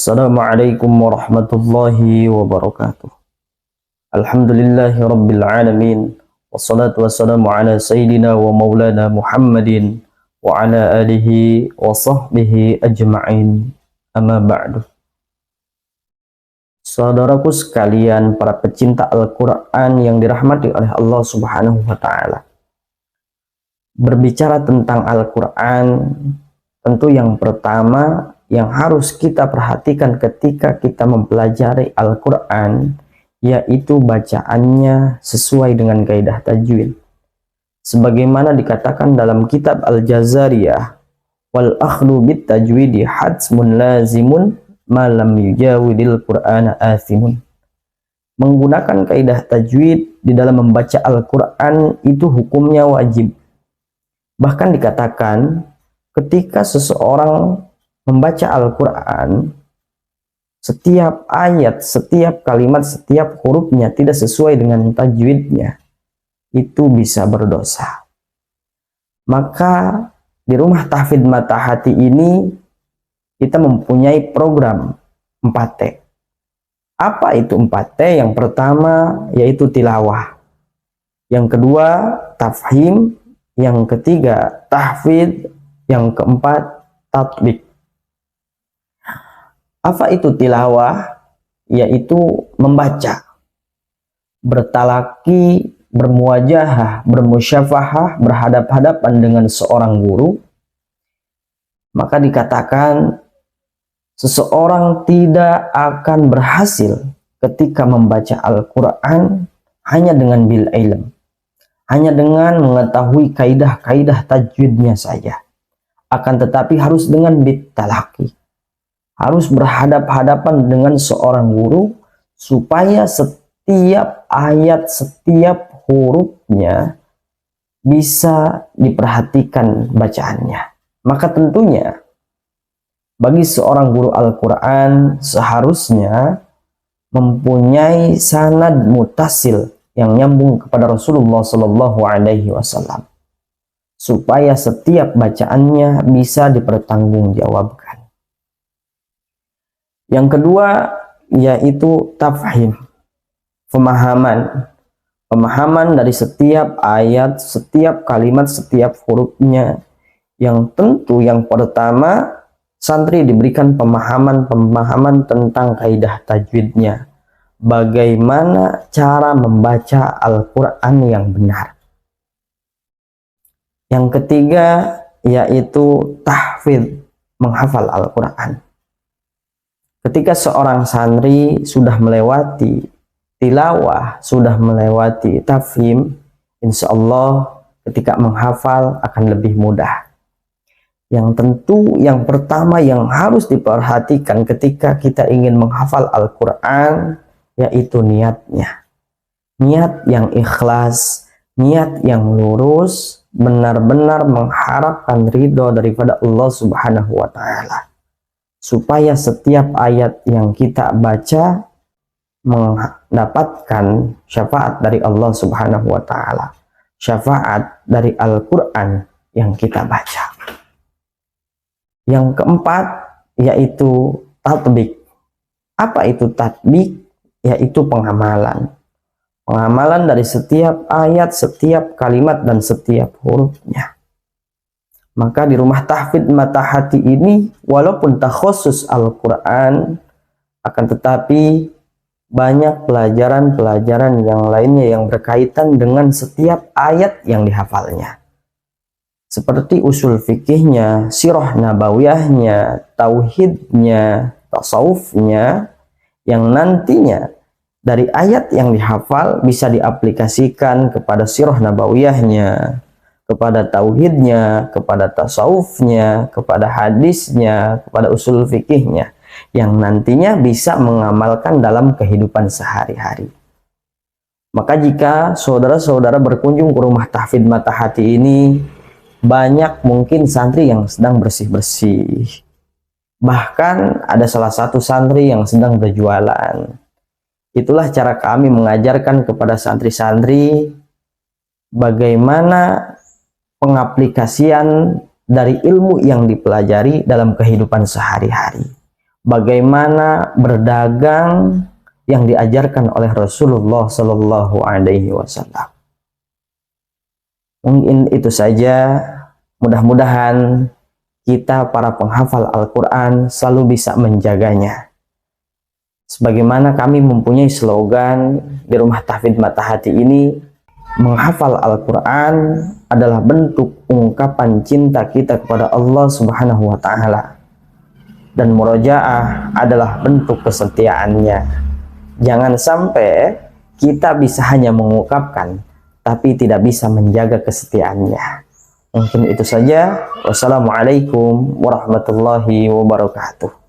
Assalamualaikum warahmatullahi wabarakatuh. Alhamdulillahi rabbil alamin. Wassalatu wassalamu ala sayyidina wa maulana Muhammadin wa ala alihi wa sahbihi ajma'in. Amma ba'du. Saudaraku sekalian, para pecinta Al-Quran yang dirahmati oleh Allah Subhanahu wa Ta'ala, berbicara tentang Al-Quran, tentu yang pertama yang harus kita perhatikan ketika kita mempelajari Al-Quran, yaitu bacaannya sesuai dengan kaidah tajwid. Sebagaimana dikatakan dalam kitab Al-Jazariyah, wal akhdu bit tajwidi hadsmun lazimun malam yujawidil Qur'ana athimun. Menggunakan kaidah tajwid di dalam membaca Al-Quran itu hukumnya wajib. Bahkan dikatakan ketika seseorang membaca Al-Quran, setiap ayat, setiap kalimat, setiap hurufnya tidak sesuai dengan tajwidnya, itu bisa berdosa. Maka di rumah tahfidz mata hati ini kita mempunyai program 4T. Apa itu 4T? Yang pertama yaitu tilawah, yang kedua tafhim, yang ketiga tahfidz, yang keempat tatbik. Apa itu tilawah? Yaitu membaca, bertalaki, bermuwajahah, bermusyafahah, berhadap-hadapan dengan seorang guru. Maka dikatakan seseorang tidak akan berhasil ketika membaca Al-Quran hanya dengan bil ilm, hanya dengan mengetahui kaidah-kaidah tajwidnya saja. Akan tetapi harus dengan bitalaki, harus berhadap-hadapan dengan seorang guru, supaya setiap ayat, setiap hurufnya bisa diperhatikan bacaannya. Maka tentunya bagi seorang guru Al-Quran seharusnya mempunyai sanad mutasil yang nyambung kepada Rasulullah Shallallahu Alaihi Wasallam, supaya setiap bacaannya bisa dipertanggungjawabkan. Yang kedua yaitu tafhim, pemahaman dari setiap ayat, setiap kalimat, setiap hurufnya. Yang tentu yang pertama, santri diberikan pemahaman tentang kaidah tajwidnya, bagaimana cara membaca Al-Quran yang benar. Yang ketiga yaitu tahfidz, menghafal Al-Quran. Ketika seorang santri sudah melewati tilawah, sudah melewati tafhim, insya Allah ketika menghafal akan lebih mudah. Yang tentu yang pertama yang harus diperhatikan ketika kita ingin menghafal Al-Quran, yaitu niatnya. Niat yang ikhlas, niat yang lurus, benar-benar mengharapkan ridho daripada Allah Subhanahu wa Ta'ala, supaya setiap ayat yang kita baca mendapatkan syafaat dari Allah Subhanahu wa Ta'ala, syafaat dari Al-Quran yang kita baca. Yang keempat yaitu tatbik. Apa itu tatbik? Yaitu pengamalan. Pengamalan dari setiap ayat, setiap kalimat, dan setiap hurufnya. Maka di rumah tahfidz mata hati ini, walaupun takhusus Al-Quran, akan tetapi banyak pelajaran-pelajaran yang lainnya yang berkaitan dengan setiap ayat yang dihafalnya. Seperti usul fikihnya, sirah nabawiyahnya, tauhidnya, tasawufnya, yang nantinya dari ayat yang dihafal bisa diaplikasikan kepada sirah nabawiyahnya, kepada tauhidnya, kepada tasawufnya, kepada hadisnya, kepada usul fikihnya, yang nantinya bisa mengamalkan dalam kehidupan sehari-hari. Maka jika saudara-saudara berkunjung ke rumah tahfidz mata hati ini, banyak mungkin santri yang sedang bersih-bersih. Bahkan ada salah satu santri yang sedang berjualan. Itulah cara kami mengajarkan kepada santri-santri bagaimana pengaplikasian dari ilmu yang dipelajari dalam kehidupan sehari-hari. bagaimana berdagang yang diajarkan oleh Rasulullah Shallallahu Alaihi Wasallam. Mungkin itu saja. Mudah-mudahan kita para penghafal Al-Quran selalu bisa menjaganya. Sebagaimana kami mempunyai slogan di Rumah Tahfidz Mata Hati ini, menghafal Al-Quran adalah bentuk ungkapan cinta kita kepada Allah Subhanahu wa Ta'ala, dan murojaah adalah bentuk kesetiaannya. Jangan sampai kita bisa hanya mengungkapkan tapi tidak bisa menjaga kesetiaannya. Mungkin itu saja. Wassalamualaikum warahmatullahi wabarakatuh.